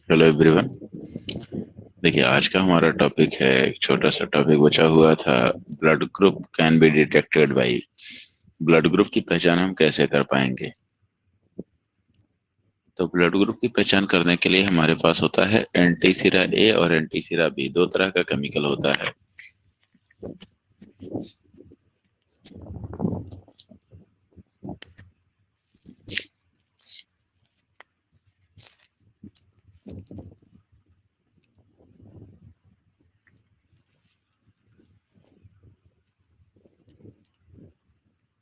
Hello everyone. देखिए, आज का हमारा टॉपिक है, एक छोटा सा टॉपिक बचा हुआ था। Blood group can be detected by. Blood group की पहचान हम कैसे कर पाएंगे? तो ब्लड ग्रुप की पहचान करने के लिए हमारे पास होता है एंटी सिरा ए और एंटी सिरा बी, दो तरह का केमिकल होता है।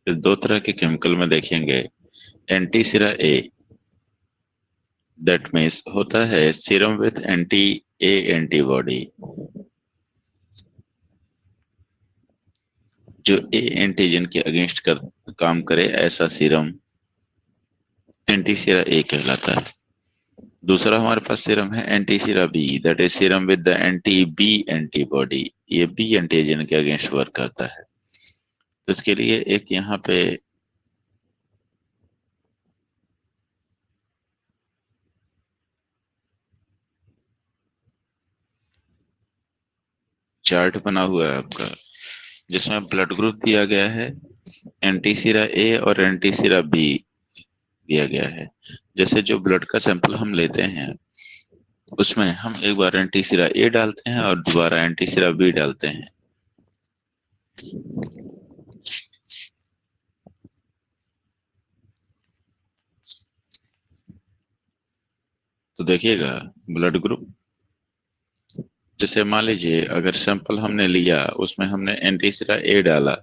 इस दो तरह के केमिकल में देखेंगे। एंटी सिरा ए, दैट मीन्स होता है serum with anti A antibody. जो ए एंटीजन के अगेंस्ट काम करे, ऐसा सीरम एंटी सिरा ए कहलाता है। दूसरा हमारे पास सीरम है anti sera B, that is serum with the anti B antibody. ये बी एंटीजन के अगेंस्ट वर्क करता है। तो इसके लिए एक यहाँ पे चार्ट बना हुआ है आपका, जिसमें ब्लड ग्रुप दिया गया है, एंटी सिरा ए और एंटी सिरा बी दिया गया है। जैसे जो ब्लड का सैंपल हम लेते हैं, उसमें हम एक बार एंटी सिरा ए डालते हैं और दोबारा एंटी सिरा बी डालते हैं। तो देखिएगा, ब्लड ग्रुप, जैसे मान लीजिए अगर सैंपल हमने लिया, उसमें हमने एंटी सिरा ए डाला,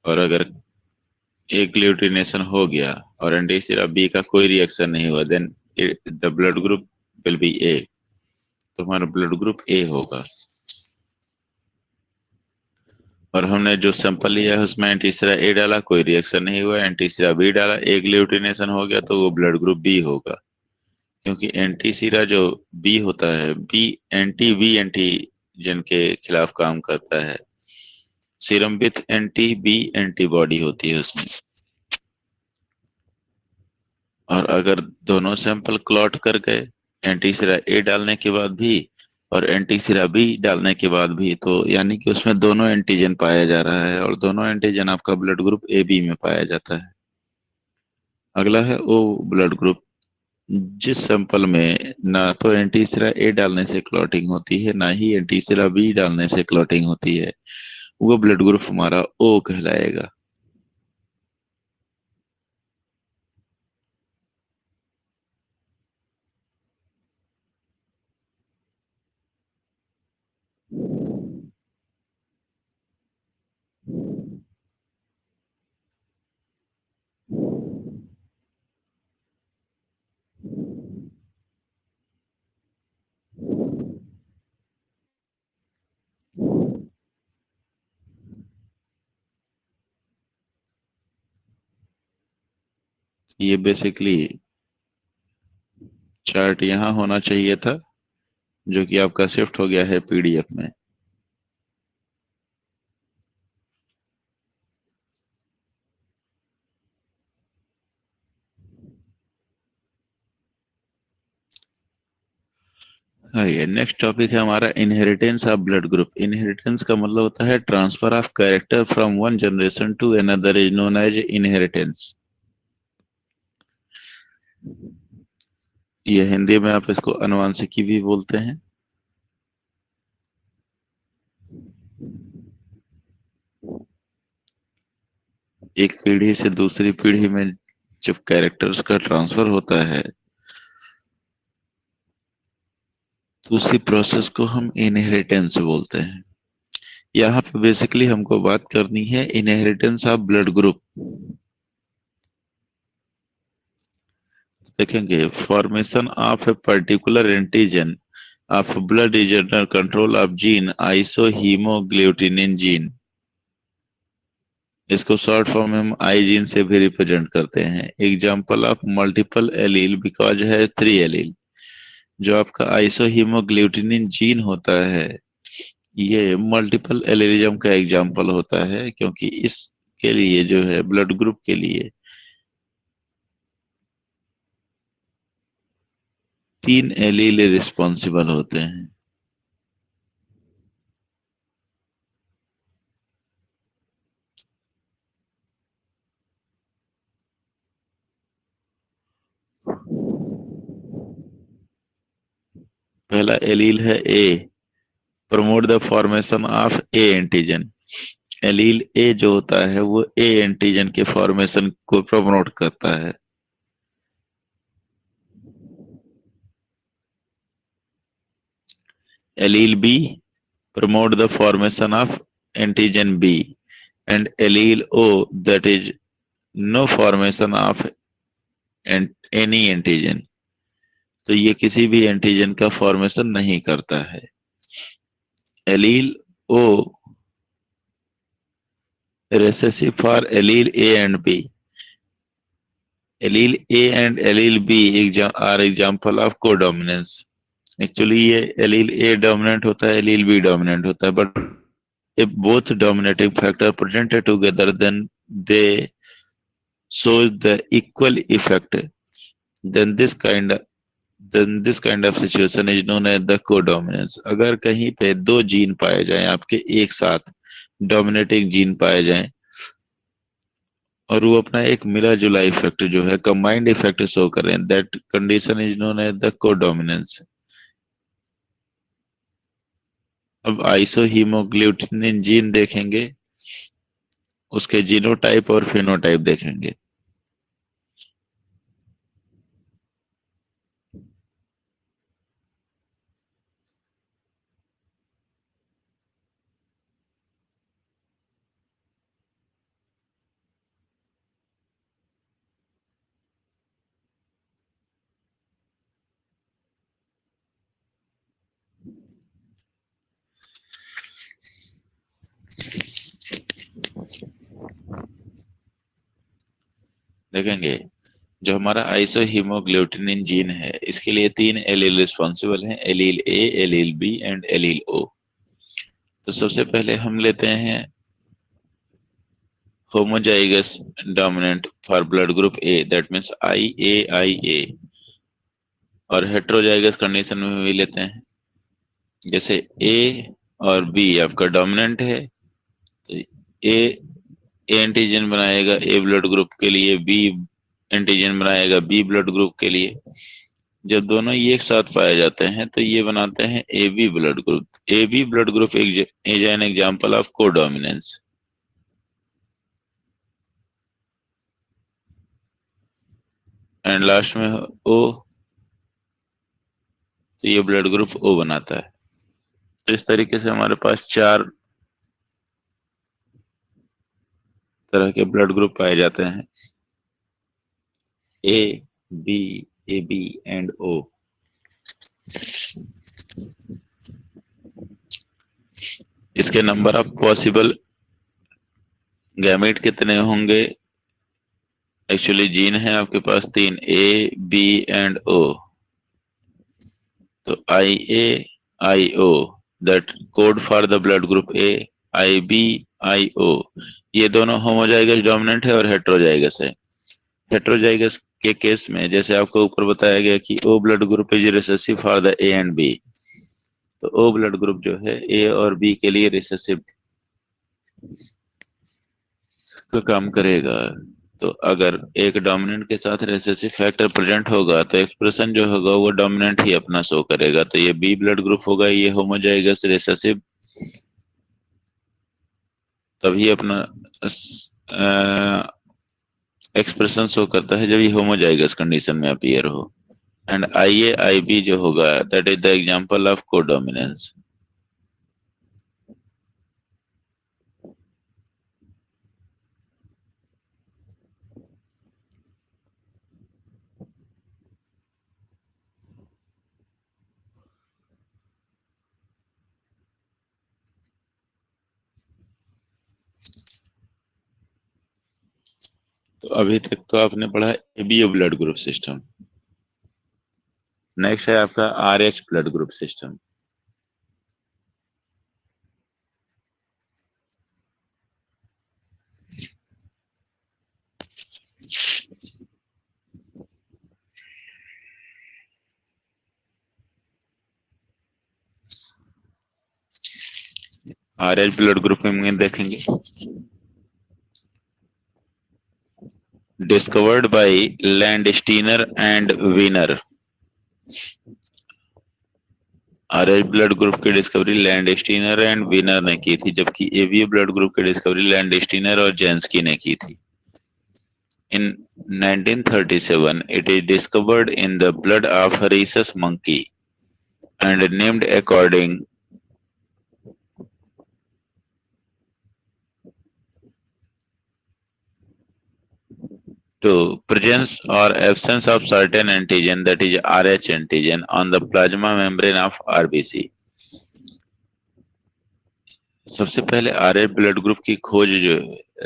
और अगर एक ग्लूटिनेशन हो गया और एंटी सिरा बी का कोई रिएक्शन नहीं हुआ, then the blood group will be A. तो हमारा ब्लड ग्रुप ए होगा। और हमने जो सैंपल लिया है उसमें एंटी सिरा ए डाला, कोई रिएक्शन नहीं हुआ, एंटी सिरा बी डाला, एक ग्लूटिनेशन हो गया, तो वो ब्लड ग्रुप बी होगा। क्योंकि एंटी सिरा जो बी होता है, बी एंटी बी एंटीजन के खिलाफ काम करता है। Serum with anti B antibody होती है उसमें। और अगर दोनों सैंपल क्लॉट कर गए, एंटी सिरा ए डालने के बाद भी और एंटी सिरा बी डालने के बाद भी, तो यानी कि उसमें दोनों एंटीजन पाया जा रहा है, और दोनों एंटीजन आपका ब्लड ग्रुप ए बी में पाया जाता है। अगला है ओ ब्लड ग्रुप। जिस सैंपल में ना तो एंटी सिरा ए डालने से क्लॉटिंग होती है, ना ही एंटी सिरा बी डालने से क्लॉटिंग होती है, वो ब्लड ग्रुप हमारा ओ कहलाएगा। ये बेसिकली चार्ट यहाँ होना चाहिए था, जो कि आपका शिफ्ट हो गया है पीडीएफ में। हाँ, ये नेक्स्ट टॉपिक है हमारा, inheritance of blood group. Inheritance का मतलब होता है transfer of character from one generation to another, is known as inheritance. ये हिंदी में आप इसको अनुवांशिकी भी बोलते हैं। एक पीढ़ी से दूसरी पीढ़ी में जब कैरेक्टर्स का ट्रांसफर होता है, तो उसी प्रोसेस को हम इनहेरिटेंस बोलते हैं। यहाँ पे बेसिकली हमको बात करनी है इनहेरिटेंस ऑफ ब्लड ग्रुप। देखेंगे, formation of a particular antigen of blood is under control of gene isohaemagglutinin gene. इसको शॉर्ट फॉर्म में हम आई जीन से भी रिप्रेजेंट करते हैं। Example of multiple allele because है थ्री एलील। जो आपका आइसोहीमोग्लूटिनिन जीन होता है, ये मल्टीपल एलिलिज्म का एग्जाम्पल होता है, क्योंकि इसके लिए जो है ब्लड ग्रुप के लिए तीन एलील रिस्पॉन्सिबल होते हैं। पहला एलील है A, promote the formation of A antigen. Allele A जो होता है वो ए एंटीजन के फॉर्मेशन को प्रमोट करता है। Allele B promote the formation of antigen B, and allele O, that is no formation of any antigen, तो ये किसी भी एंटीजन का फॉर्मेशन नहीं करता है। Allele O recessive for allele A and B, allele A and allele B are example of codominance। Actually ये allele ए dominant होता है, एलील बी डोमिनेंट होता है, but if both dominating factor presented together, then they shows the equal effect, then this kind of situation is known as the codominance। अगर कहीं पे दो gene पाए जाएं आपके एक साथ, डोमिनेटिंग जीन पाए जाएं, और वो अपना एक मिला जुला इफेक्ट जो है कंबाइंड इफेक्ट शो करें, that condition is known as the codominance. अब आइसोहीमोग्लूटिनिन जीन देखेंगे, उसके जीनोटाइप और फिनोटाइप देखेंगे। देखेंगे जो हमारा आइसोहीमोग्लूटिनिन जीन है, इसके लिए तीन एलील रिस्पॉन्सिबल हैं, allele A, allele B and allele O. तो सबसे पहले हम लेते हैं homozygous dominant for blood group A, that means IA। और हेट्रोजाइगस कंडीशन में भी लेते हैं, जैसे ए और बी आपका डोमिनेंट है तो ए एंटीजन बनाएगा ए ब्लड ग्रुप के लिए, बी एंटीजन बनाएगा बी ब्लड ग्रुप के लिए। जब दोनों ये एक साथ पाए जाते हैं तो ये बनाते हैं A B blood group. A B blood group is an example of codominance. And last में ओ, तो ये ब्लड ग्रुप ओ बनाता है। तो इस तरीके से हमारे पास चार तरह के ब्लड ग्रुप पाए जाते हैं, A B, A B and O. इसके नंबर ऑफ पॉसिबल गैमेट कितने होंगे? एक्चुअली जीन है आपके पास तीन, ए बी एंड ओ। तो IA IO, that code for the blood group A, IB IO, ये दोनों होमोजाइगस डोमिनेंट है और हेट्रोजाइगस है। हेट्रोजाइगस के केस में जैसे आपको ऊपर बताया गया कि O blood group is recessive for the A and B, तो ओ ब्लड ग्रुप जो है ए और बी के लिए रिसेसिव का काम करेगा। तो अगर एक डोमिनेंट के साथ रिसेसिव फैक्टर प्रेजेंट होगा तो एक्सप्रेशन जो होगा वो डोमिनेंट ही अपना शो करेगा। तो ये बी ब्लड ग्रुप होगा, ये होमोजाइगस रिसेसिव, तभी अपना एक्सप्रेशन शो करता है जब ये होमोजाइगस कंडीशन में अपीयर हो। एंड IA IB जो होगा that is the example of codominance. तो अभी तक तो आपने पढ़ा ABO blood group system. Next है आपका RH blood group system. RH blood group में देखेंगे, discovered by Landsteiner and Wiener. RH blood group की डिस्कवरी लैंडस्टीनर एंड वीनर ने की थी, जबकि ABO ब्लड ग्रुप की डिस्कवरी लैंडस्टीनर और जेंस्की ने की थी। In 1937, it is discovered in the blood of a rhesus monkey and named according to presence or absence of certain antigen, that is RH antigen, on the plasma membrane of RBC. सबसे पहले RH blood group की खोज जो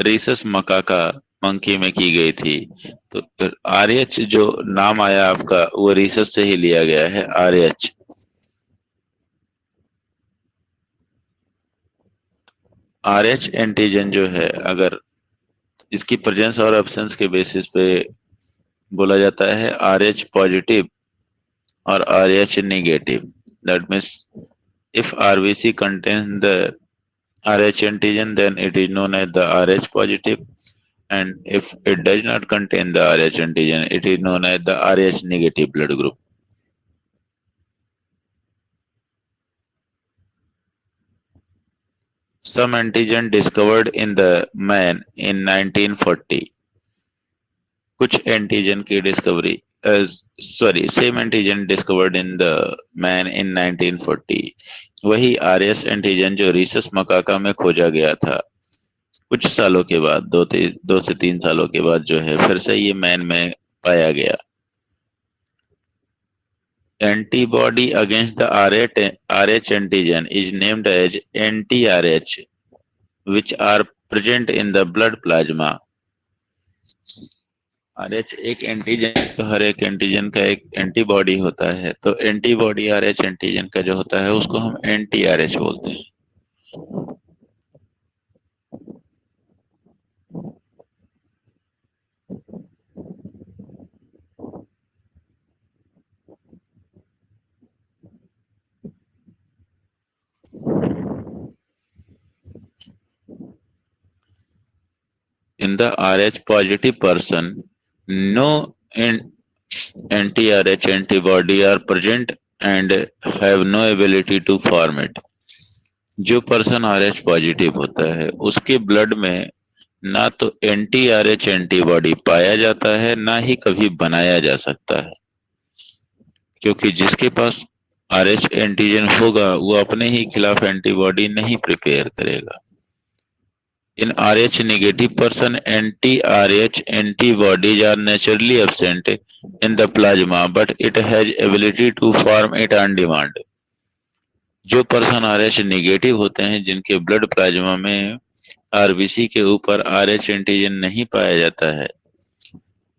Rhesus मकाका monkey में की गई थी, तो RH जो नाम आया आपका वो रीसस से ही लिया गया है, RH। RH एंटीजन जो है, अगर इसकी प्रेजेंस और एब्सेंस के बेसिस पे बोला जाता है RH पॉजिटिव और RH negative. That means if RBC contains the RH antigen, then it is known as the RH positive, and if it does not contain the RH antigen, it is known as the RH negative blood group. Some antigen discovered in the man in 1940. कुछ antigen की discovery, same antigen discovered in the man in 1940। वही RS antigen जो Rhesus मकाका में खोजा गया था, कुछ सालों के बाद, 2 से 3 सालों के बाद जो है फिर से ये मैन में पाया गया। Antibody against the RH antigen is named as anti-RH, which are present in the blood plasma. RH एक एंटीजन, तो हर एक एंटीजन का एक एंटीबॉडी होता है, तो एंटीबॉडी RH एंटीजन का जो होता है उसको हम एंटी-RH बोलते हैं। In the RH positive person, no anti-RH antibody are present and have no ability to form it. जो पर्सन RH पॉजिटिव होता है उसके ब्लड में ना तो एंटी-RH एंटीबॉडी पाया जाता है, ना ही कभी बनाया जा सकता है, क्योंकि जिसके पास RH एंटीजन होगा वो अपने ही खिलाफ एंटीबॉडी नहीं प्रिपेयर करेगा। In RH negative person, anti-RH antibodies are naturally absent in the plasma, but it has ability to form it on demand. जो पर्सन RH नेगेटिव होते हैं, जिनके ब्लड प्लाज्मा में RBC के ऊपर RH एंटीजन नहीं पाया जाता है,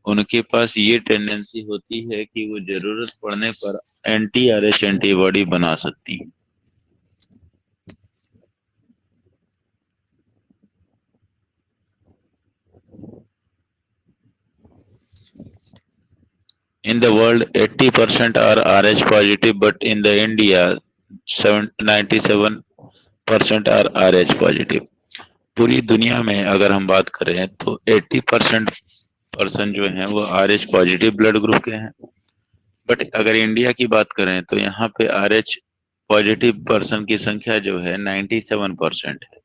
उनके पास ये टेंडेंसी होती है कि वो जरूरत पड़ने पर एंटी-RH एंटीबॉडी बना सकती है। In the world, 80% are RH positive, but in the India, 97% are RH positive. पूरी दुनिया में अगर हम बात करें तो 80% पर्सन जो हैं वो RH पॉजिटिव ब्लड ग्रुप के हैं, बट अगर इंडिया की बात करें तो यहाँ पे RH पॉजिटिव पर्सन की संख्या जो है 97% है।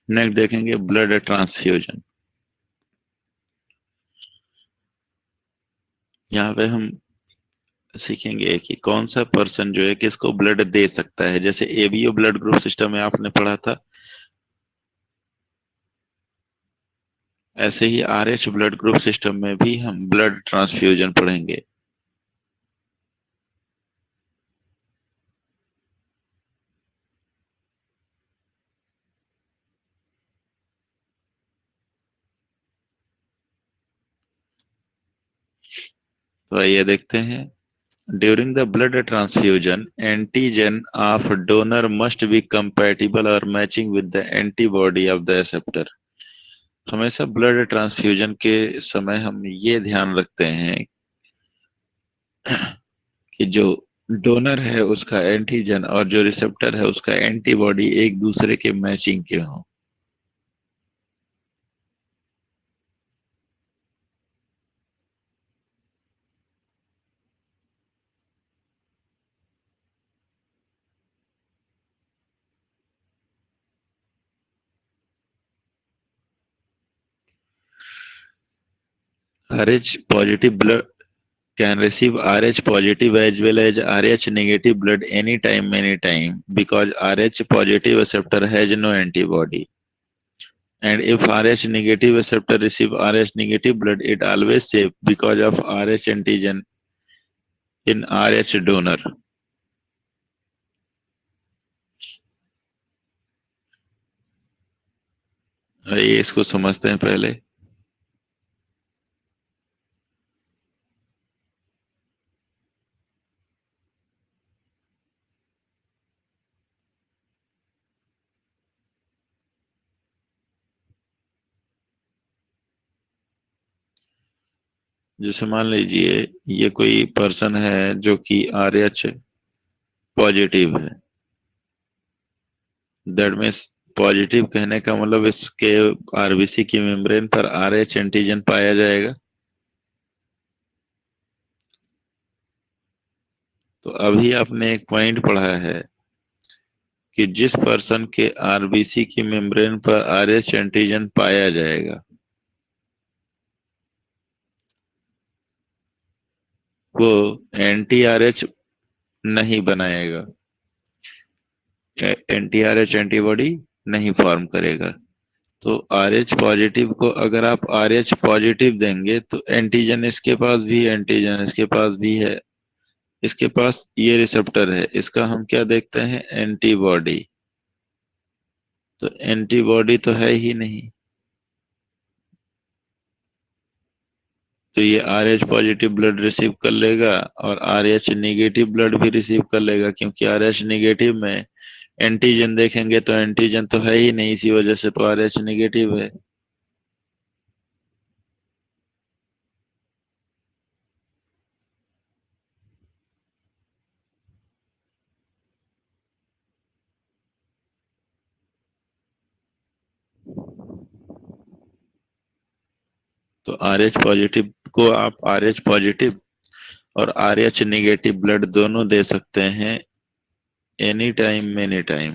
नेक्स्ट देखेंगे ब्लड ट्रांसफ्यूजन। यहाँ पे हम सीखेंगे कि कौन सा पर्सन जो है किसको ब्लड दे सकता है। जैसे एबीओ ब्लड ग्रुप सिस्टम में आपने पढ़ा था, ऐसे ही आरएच ब्लड ग्रुप सिस्टम में भी हम ब्लड ट्रांसफ्यूजन पढ़ेंगे। तो आइए देखते हैं। During the blood transfusion antigen of donor must be compatible और matching with the antibody of the acceptor. हमेशा ब्लड ट्रांसफ्यूजन के समय हम ये ध्यान रखते हैं कि जो डोनर है उसका एंटीजन और जो रिसेप्टर है उसका एंटीबॉडी एक दूसरे के मैचिंग के हों। RH positive blood can receive RH positive as well as RH negative blood anytime, anytime, because RH positive receptor has no antibody. And if RH negative receptor receive RH negative blood, it always safe because of RH antigen in RH donor. ये इसको समझते हैं पहले। जैसे मान लीजिए ये कोई पर्सन है जो कि RH पॉजिटिव है। दैट मीन्स पॉजिटिव कहने का मतलब इसके आरबीसी की मेम्ब्रेन पर RH एंटीजन पाया जाएगा। तो अभी आपने एक पॉइंट पढ़ा है कि जिस पर्सन के आरबीसी की मेम्ब्रेन पर RH एंटीजन पाया जाएगा वो एंटी RH नहीं बनाएगा, एंटी RH एंटीबॉडी नहीं फॉर्म करेगा। तो RH पॉजिटिव को अगर आप RH पॉजिटिव देंगे तो एंटीजन इसके पास भी, एंटीजन इसके पास भी है, इसके पास ये रिसेप्टर है, इसका हम क्या देखते हैं, एंटीबॉडी। तो एंटीबॉडी तो है ही नहीं, तो ये RH पॉजिटिव ब्लड रिसीव कर लेगा और RH निगेटिव ब्लड भी रिसीव कर लेगा, क्योंकि RH निगेटिव में एंटीजन देखेंगे तो एंटीजन तो है ही नहीं, इसी वजह से तो RH निगेटिव है। तो RH पॉजिटिव को आप RH पॉजिटिव और RH निगेटिव ब्लड दोनों दे सकते हैं, एनी टाइम एनी टाइम।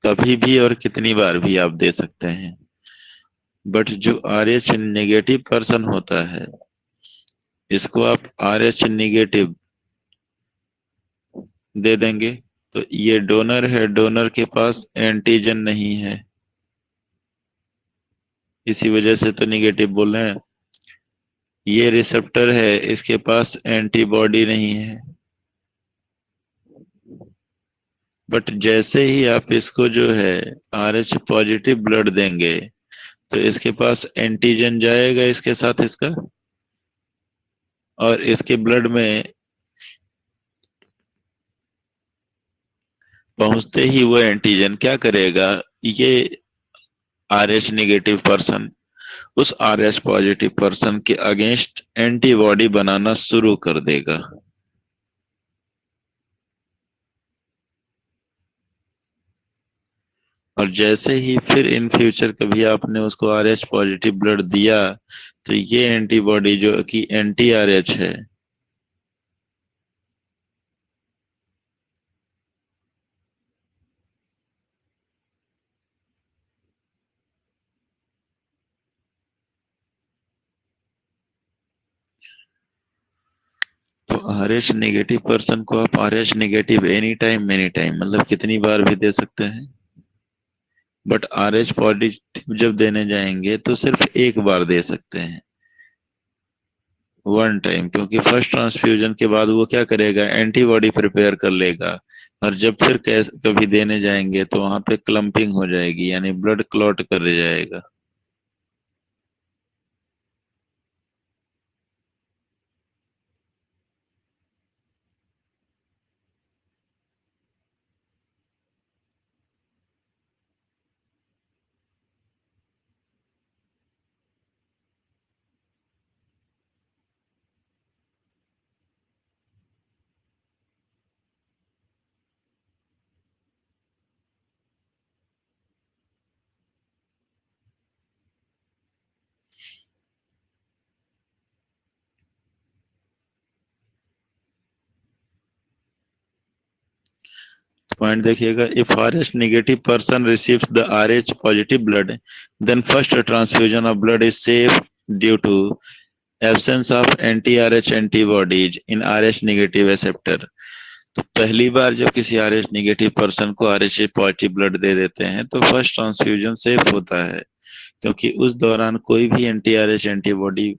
कभी भी और कितनी बार भी आप दे सकते हैं। बट जो RH नेगेटिव पर्सन होता है इसको आप RH निगेटिव दे देंगे तो ये डोनर है, डोनर के पास एंटीजन नहीं है, इसी वजह से तो निगेटिव बोल रहे हैं। ये रिसेप्टर है, इसके पास एंटीबॉडी नहीं है। बट जैसे ही आप इसको जो है RH पॉजिटिव ब्लड देंगे तो इसके पास एंटीजन जाएगा इसके साथ इसका, और इसके ब्लड में पहुंचते ही वो एंटीजन क्या करेगा, ये RH नेगेटिव पर्सन उस RH पॉजिटिव पर्सन के अगेंस्ट एंटीबॉडी बनाना शुरू कर देगा। और जैसे ही फिर इन फ्यूचर कभी आपने उसको RH पॉजिटिव ब्लड दिया तो ये एंटीबॉडी जो कि एंटी RH है, आर एच नेगेटिव पर्सन को आप are H negative any time any time मतलब कितनी बार भी दे सकते हैं, बट आर एच पॉजिटिव जब देने जाएंगे तो सिर्फ एक बार दे सकते हैं, वन टाइम, क्योंकि फर्स्ट ट्रांसफ्यूजन के बाद वो क्या करेगा, एंटीबॉडी प्रिपेयर कर लेगा। और जब फिर कभी देने जाएंगे तो वहां पे क्लम्पिंग हो जाएगी, यानी ब्लड क्लॉट कर जाएगा। पॉइंट देखिएगा, if R H negative person receives the R H positive blood, then first transfusion of blood is safe due to absence of anti R H antibodies in R H negative receptor. तो पहली बार जब किसी R H negative person को R H positive blood दे देते हैं तो फर्स्ट ट्रांसफ्यूजन सेफ होता है, क्योंकि उस दौरान कोई भी एंटी आर एच एंटीबॉडी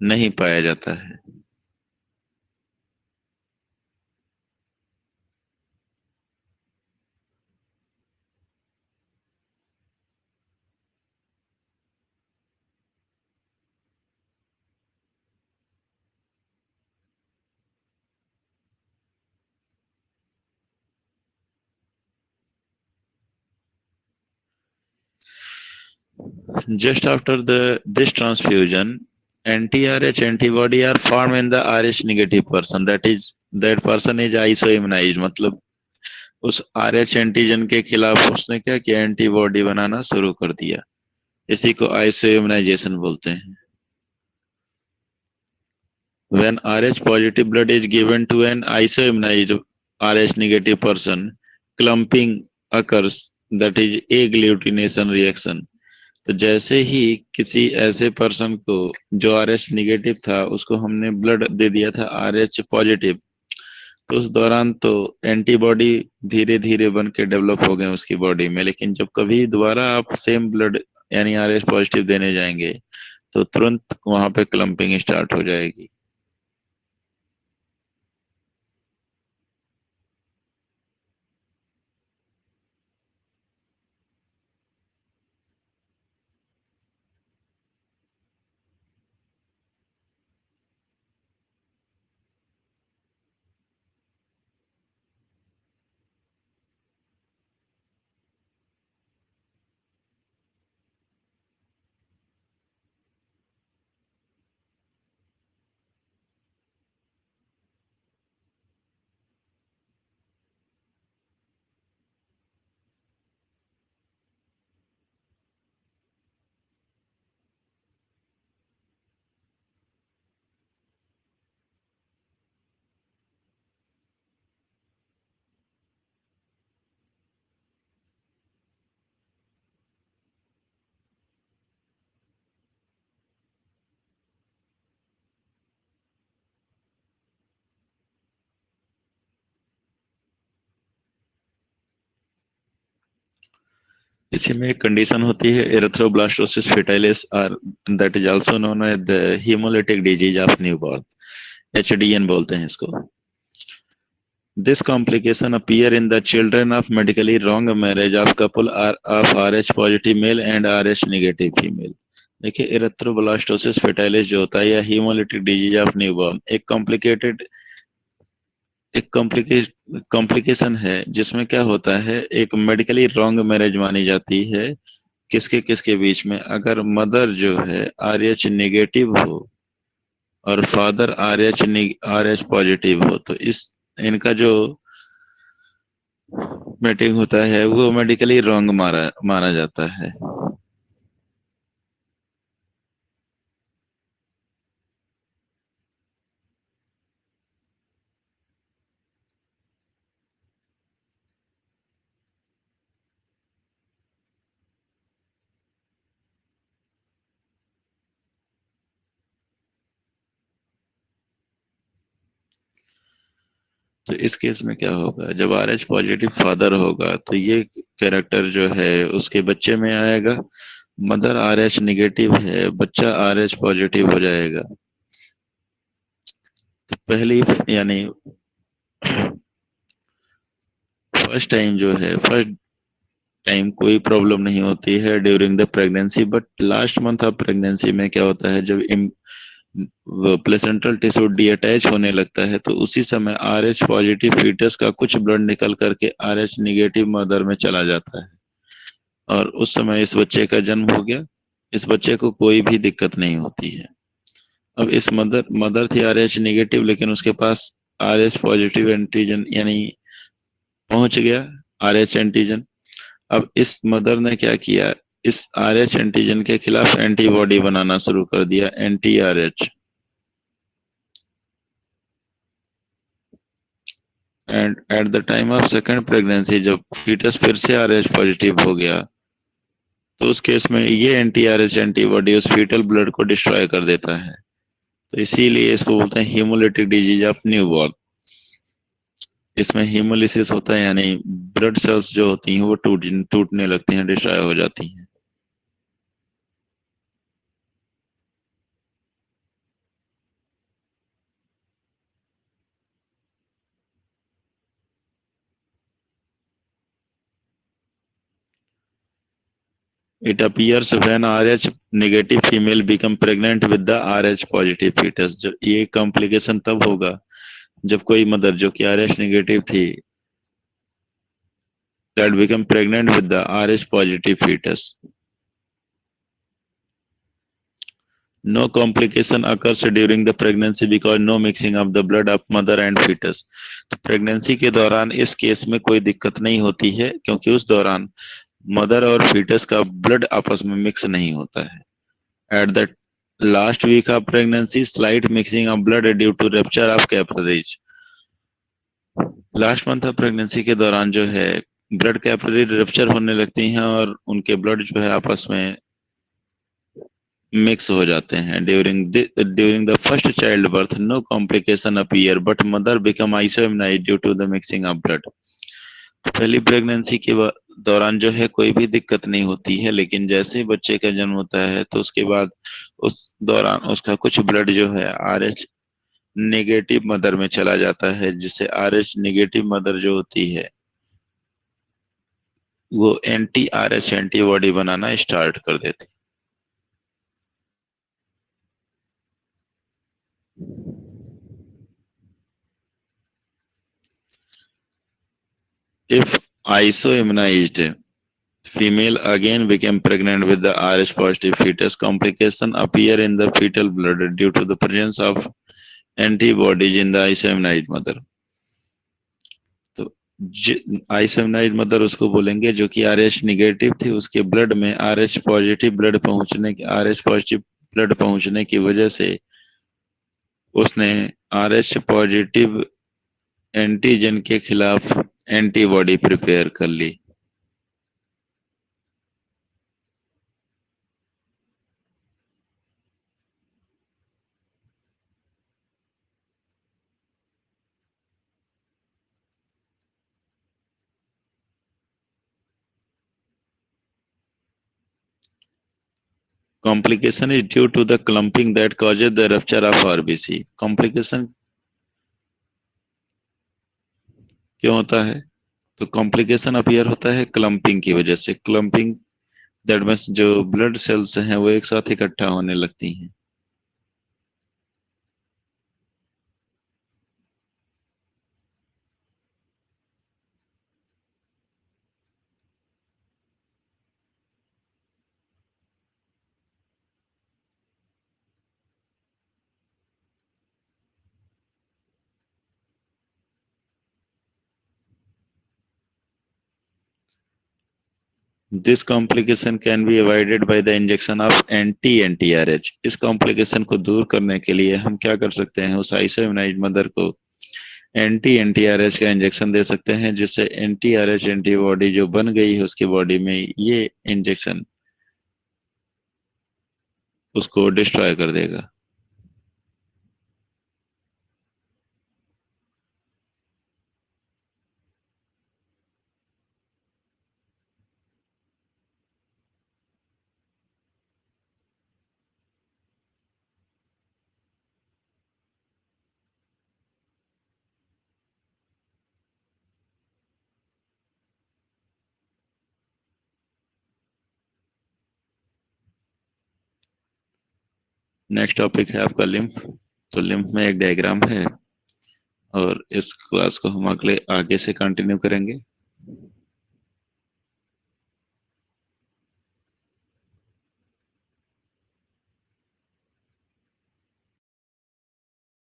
नहीं पाया जाता है। Just after this transfusion, anti-RH antibody are formed in the RH negative person. That person is isoimmunized. मतलब उस RH एंटीजन के खिलाफ उसने क्या किया, एंटीबॉडी बनाना शुरू कर दिया। इसी को आइसोइम्यूनाइजेशन बोलते हैं। When RH positive blood is given to an isoimmunized RH negative person, clumping occurs, that is agglutination reaction। तो जैसे ही किसी ऐसे पर्सन को जो आर एच निगेटिव था उसको हमने ब्लड दे दिया था आर एच पॉजिटिव, तो उस दौरान तो एंटीबॉडी धीरे धीरे बन के डेवलप हो गए उसकी बॉडी में, लेकिन जब कभी दोबारा आप सेम ब्लड यानी आर एच पॉजिटिव देने जाएंगे तो तुरंत वहां पे क्लम्पिंग स्टार्ट हो जाएगी। इसी में एक कंडीशन होती है एरिथ्रोब्लास्टोसिस फेटाइलिस, और that is also known as the haemolytic disease of newborn, HDN बोलते हैं इसको। This complication appear in the children of medically wrong marriage of couple are of Rh positive male and Rh negative female। देखिए erythroblastosis फेटाइलिस जो होता है या haemolytic disease of newborn एक complication है, जिसमें क्या होता है, एक मेडिकली रॉन्ग मैरिज मानी जाती है किसके किसके बीच में, अगर मदर जो है आर एच नेगेटिव हो और फादर आर एच पॉजिटिव हो, तो इस इनका जो मेटिंग होता है वो मेडिकली रॉन्ग मारा माना जाता है। तो इस केस में क्या होगा, जब आर एच पॉजिटिव फादर होगा तो ये कैरेक्टर जो है उसके बच्चे में आएगा। मदर आर एच निगेटिव है, बच्चा आर एच पॉजिटिव हो जाएगा। तो पहली यानी फर्स्ट टाइम कोई प्रॉब्लम नहीं होती है during the pregnancy, but last month of pregnancy में क्या होता है, जब प्लेसेंटल टिश्यू डीअटैच होने लगता है तो उसी समय आर एच पॉजिटिव फीटस का कुछ ब्लड निकल करके आर एच निगेटिव मदर में चला जाता है, और उस समय इस बच्चे का जन्म हो गया। इस बच्चे को कोई भी दिक्कत नहीं होती है। अब इस मदर मदर थी आर एच निगेटिव, लेकिन उसके पास आर एच पॉजिटिव एंटीजन यानी पहुंच गया आर एच एंटीजन। अब इस मदर ने क्या किया, इस आर एच एंटीजन के खिलाफ एंटीबॉडी बनाना शुरू कर दिया, anti R H. And at the time of second pregnancy जब फीटस फिर से आर एच पॉजिटिव हो गया, तो उस केस में ये एंटी आर एच एंटीबॉडी उस फीटल ब्लड को डिस्ट्रॉय कर देता है। तो इसीलिए इसको बोलते हैं हीमोलिटिक डिजीज ऑफ न्यूबॉर्न। इसमें हीमोलिसिस होता है, यानी ब्लड सेल्स जो होती हैं वो टूटने लगती हैं, डिस्ट्रॉय हो जाती हैं। It appears when RH negative female become pregnant with the RH positive fetus। जो ये कॉम्प्लिकेशन तब होगा जब कोई मदर जो कि RH नेगेटिव थी that become pregnant with the RH positive fetus। No complication occurs during the pregnancy because no mixing of the blood of mother and fetus। तो प्रेगनेंसी के दौरान इस केस में कोई दिक्कत नहीं होती है, क्योंकि उस दौरान मदर और फीटस का ब्लड आपस में मिक्स नहीं होता है। At the last week of pregnancy, slight mixing of blood due to rupture of capillaries। Last month of pregnancy के दौरान जो है ब्लड कैपिलरी रप्चर होने लगती हैं और उनके ब्लड जो है आपस में मिक्स हो जाते हैं। During the first child birth no complication appear but mother become isoimmunised due to the mixing of blood. तो पहली प्रेगनेंसी के दौरान जो है कोई भी दिक्कत नहीं होती है, लेकिन जैसे ही बच्चे का जन्म होता है तो उसके बाद उस दौरान उसका कुछ ब्लड जो है आर एच नेगेटिव मदर में चला जाता है, जिससे आर एच नेगेटिव मदर जो होती है वो एंटी आर एच एंटीबॉडी बनाना स्टार्ट कर देती। If isoimmunised female again became pregnant with the Rh positive fetus, complication appear in the fetal blood due to the presence of antibodies in the isoimmunized mother। तो आइसोइम्यूनाइज्ड mother उसको बोलेंगे जो कि R H negative थी, उसके blood में are H positive blood पहुंचने की वजह से उसने आर एच पॉजिटिव एंटीजन के खिलाफ एंटीबॉडी प्रिपेयर कर ली। Complication is due to the clumping that causes the rupture of RBC। Complication क्यों होता है, तो कॉम्प्लिकेशन अपीयर होता है क्लम्पिंग की वजह से। क्लम्पिंग दैट मीन्स जो ब्लड सेल्स हैं वो एक साथ इकट्ठा होने लगती हैं। This complication can be avoided by the injection of anti RH. इस कॉम्प्लिकेशन को दूर करने के लिए हम क्या कर सकते हैं, उस आइसोइम्यूनाइज्ड मदर को एंटी आरएच का इंजेक्शन दे सकते हैं, जिससे एंटी आरएच एंटीबॉडी जो बन गई है उसकी बॉडी में, ये इंजेक्शन उसको डिस्ट्रॉय कर देगा। नेक्स्ट टॉपिक है आपका लिम्फ। तो लिम्फ में एक डायग्राम है और इस क्लास को हम अगले आगे से कंटिन्यू करेंगे।